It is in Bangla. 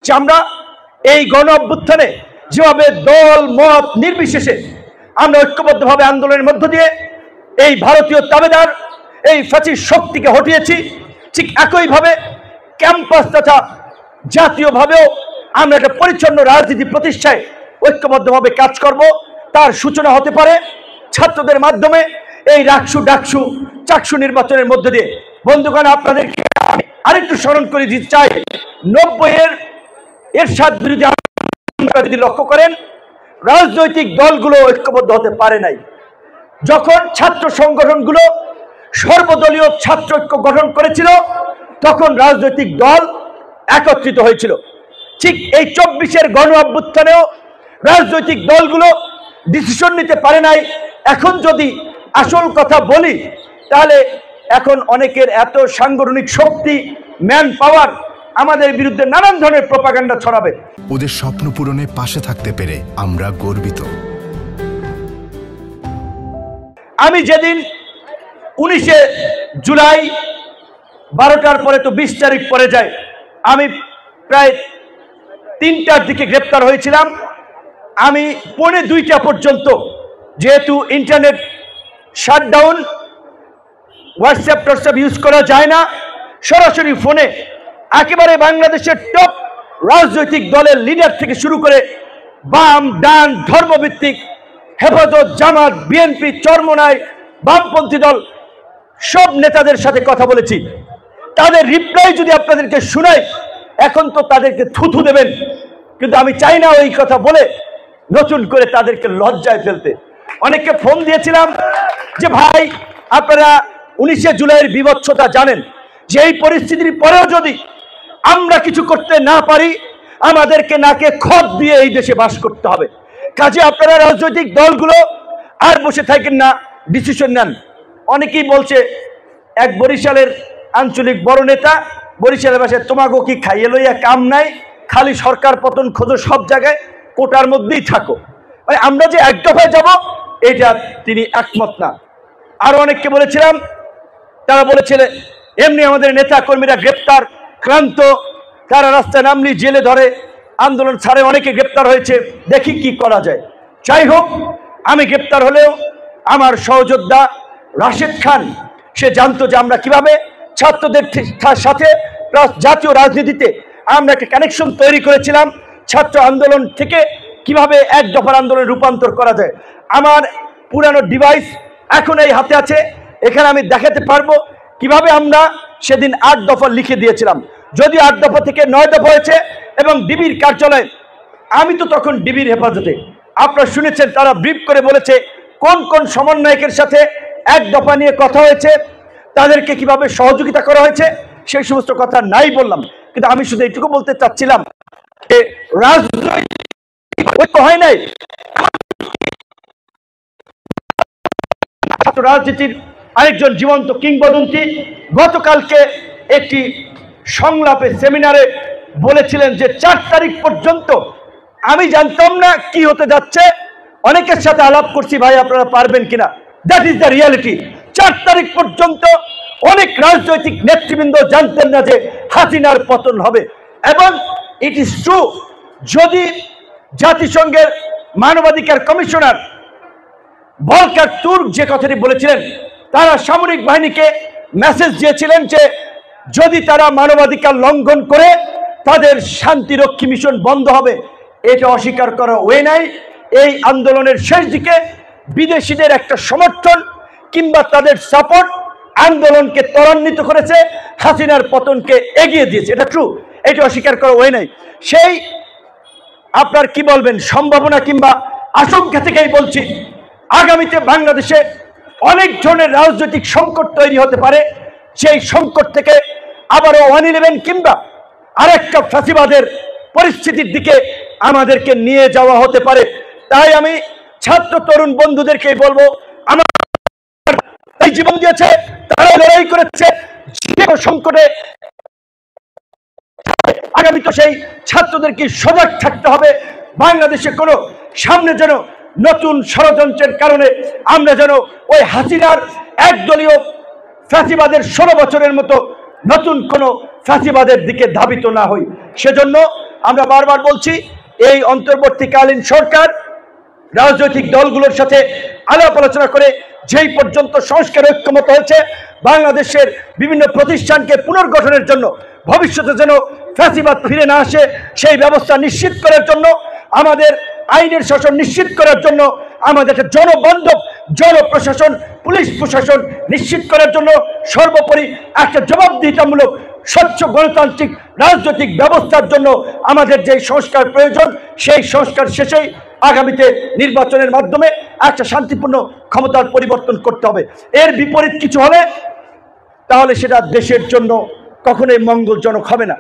যে আমরা এই গণ অভ্যুত্থানে যেভাবে দল মত নির্বিশেষে আমরা ঐক্যবদ্ধভাবে আন্দোলনের মধ্য দিয়ে এই ভারতীয় তাবেদার এই ফ্যাসিস্ট শক্তিকে হটিয়েছি, ঠিক একইভাবে ক্যাম্পাস তথা জাতীয়ভাবেও আমরা একটা পরিচ্ছন্ন রাজনীতি প্রতিষ্ঠায় ঐক্যবদ্ধভাবে কাজ করব। তার সূচনা হতে পারে ছাত্রদের মাধ্যমে এই রাকসু ডাকসু চাকসু নির্বাচনের মধ্যে দিয়ে। বন্ধুগণ, আপনাদেরকে আরেকটু স্মরণ করে দিতে চাই, 90-এর এরশাদ বিরোধী আপনারা যদি লক্ষ্য করেন, রাজনৈতিক দলগুলো ঐক্যবদ্ধ হতে পারে নাই। যখন ছাত্র সংগঠনগুলো সর্বদলীয় ছাত্র ঐক্য গঠন করেছিল, তখন রাজনৈতিক দল একত্রিত হয়েছিল। ঠিক এই 24-এর গণ অভ্যুত্থানেও রাজনৈতিক দলগুলো ডিসিশন নিতে পারে নাই। এখন যদি আসল কথা বলি, তাহলে এখন অনেকের এত সাংগঠনিক শক্তি, ম্যান পাওয়ার আমাদের বিরুদ্ধে নানান ধরনের প্রপাগান্ডা ছড়াবে। ওদের স্বপ্ন পূরণে পাশে থাকতে পেরে আমরা গর্বিত। আমি যেদিন 19শে জুলাই 12টার পরে তো 20 তারিখ পরে যায়, আমি প্রায় 3টার দিকে গ্রেপ্তার হয়েছিলাম। আমি 1:45 পর্যন্ত, যেহেতু ইন্টারনেট শাটডাউন, হোয়াটসঅ্যাপ ইউজ করা যায় না, সরাসরি ফোনে একেবারে বাংলাদেশের টপ রাজনৈতিক দলের লিডার থেকে শুরু করে বাম ডান ধর্মভিত্তিক হেফাজত, জামাত, বিএনপি, চরমোনাই, বামপন্থী দল সব নেতাদের সাথে কথা বলেছি। তাদের রিপ্লাই যদি আপনাদেরকে শুনাই, এখন তো তাদেরকে থুথু দেবেন, কিন্তু আমি চাই না ওই কথা বলে নতুন করে তাদেরকে লজ্জায় ফেলতে। অনেককে ফোন দিয়েছিলাম যে ভাই, আপনারা 19শে জুলাইয়ের বিভৎসতা জানেন, যে এই পরিস্থিতির পরেও যদি আমরা কিছু করতে না পারি, আমাদেরকে নাকে খত দিয়ে এই দেশে বাস করতে হবে। কাজে আপনারা রাজনৈতিক দলগুলো আর বসে থাকেন না, ডিসিশন নেন। অনেকেই বলছে, এক বরিশালের আঞ্চলিক বড় নেতা বরিশালের ভাষায়, তোমাকে কি খাইয়ে লইয়া কাম নাই, খালি সরকার পতন খোঁজো, সব জায়গায় কোটার মধ্যেই থাকো। মানে আমরা যে এক দফায় যাব, এটা তিনি একমত না। আরো অনেককে বলেছিলাম, তারা বলেছিলেন এমনি আমাদের নেতা কর্মীরা গ্রেপ্তার, ক্লান্ত, তারা রাস্তায় নামলি জেলে ধরে, আন্দোলন ছাড়ে, অনেকে গ্রেপ্তার হয়েছে, দেখি কি করা যায়। যাই হোক, আমি গ্রেপ্তার হলেও আমার সহযোদ্ধা রাশেদ খান, সে জানতো যে আমরা কিভাবে ছাত্রদের সাথে জাতীয় রাজনীতিতে আমরা একটা কানেকশন তৈরি করেছিলাম, ছাত্র আন্দোলন থেকে কিভাবে এক দফার আন্দোলনে রূপান্তর করা যায়। আমার পুরানো ডিভাইস এখন এই হাতে আছে, এখানে আমি দেখাতে পারবো কিভাবে আমরা সেদিন 8 দফা লিখে দিয়েছিলাম। যদি 8 দফা থেকে 9 দফা হয়েছে, এবং ডিবির কার্যালয়, আমি তো তখন ডিবির হেফাজতে, আপনারা শুনেছেন তারা ব্রিফ করে বলেছে কোন কোন সমন্বয়কের সাথে 1 দফা নিয়ে কথা হয়েছে, তাদেরকে কিভাবে সহযোগিতা করা হয়েছে, সেই সমস্ত কথা নাই বললাম। কিন্তু আমি শুধু এইটুকু বলতে চাচ্ছিলাম যে রাজনৈতিক ঐক্য হয় নাই। রাজনীতির আরেকজন জীবন্ত কিংবদন্তি গতকালকে একটি সংলাপে, সেমিনারে বলেছিলেন যে 4 তারিখ পর্যন্ত আমি জানতাম না কি হতে যাচ্ছে। অনেকের সাথে আলাপ করছি, ভাই আপনারা পারবেন কিনা, দ্যাট ইজ দ্য রিয়ালিটি। 4 তারিখ পর্যন্ত অনেক রাজনৈতিক নেতৃবৃন্দ জানতেন না যে হাসিনার পতন হবে। এবং ইট ইজ ট্রু, যদি জাতিসংঘের মানবাধিকার কমিশনার ভলকার তুর্ক যে কথাটি বলেছিলেন, তারা সামরিক বাহিনীকে মেসেজ দিয়েছিলেন যে যদি তারা মানবাধিকার লঙ্ঘন করে, তাদের শান্তিরক্ষী মিশন বন্ধ হবে। এটা অস্বীকার করা ওয়ে নাই। এই আন্দোলনের শেষ দিকে বিদেশিদের একটা সমর্থন কিংবা তাদের সাপোর্ট আন্দোলনকে ত্বরান্বিত করেছে, হাসিনার পতনকে এগিয়ে দিয়েছে, এটা ট্রু, এটা অস্বীকার করা ওয়ে নাই। সেই আপনার কি বলবেন সম্ভাবনা কিংবা আশঙ্কা থেকেই বলছি, আগামীতে বাংলাদেশে অনেক ধরনের রাজনৈতিক সংকট তৈরি হতে পারে। সেই সংকট থেকে আবারও 111 কিংবা আরেকটা ফাঁসিবাদের পরিস্থিতির দিকে আমাদেরকে নিয়ে যাওয়া হতে পারে। তাই আমি ছাত্র তরুণ বন্ধুদেরকে বলবো, আমার এই জীবন দিয়েছে, তারা লড়াই করেছে, যে সংকটে আগামী তো সেই ছাত্রদেরকে সজাগ থাকতে হবে। বাংলাদেশে কোনো সামনে যেন নতুন ষড়যন্ত্রের কারণে আমরা যেন ওই হাসিনার একদলীয় ফ্যাসিবাদের 16 বছরের মতো নতুন কোনো ফ্যাসিবাদের দিকে ধাবিত না হই। সেজন্য আমরা বারবার বলছি, এই অন্তর্বর্তীকালীন সরকার রাজনৈতিক দলগুলোর সাথে আলাপ আলোচনা করে যেই পর্যন্ত সংস্কার ঐক্যমত হয়েছে, বাংলাদেশের বিভিন্ন প্রতিষ্ঠানকে পুনর্গঠনের জন্য, ভবিষ্যতে যেন ফ্যাসিবাদ ফিরে না আসে সেই ব্যবস্থা নিশ্চিত করার জন্য, আমাদের আইনের শাসন নিশ্চিত করার জন্য, আমাদের একটা জনবান্ধব জনপ্রশাসন, পুলিশ প্রশাসন নিশ্চিত করার জন্য, সর্বোপরি একটা জবাবদিহিতামূলক স্বচ্ছ গণতান্ত্রিক রাজনৈতিক ব্যবস্থার জন্য আমাদের যে সংস্কার প্রয়োজন, সেই সংস্কার শেষেই আগামীতে নির্বাচনের মাধ্যমে একটা শান্তিপূর্ণ ক্ষমতার পরিবর্তন করতে হবে। এর বিপরীত কিছু হলে তাহলে সেটা দেশের জন্য কখনোই মঙ্গলজনক হবে না।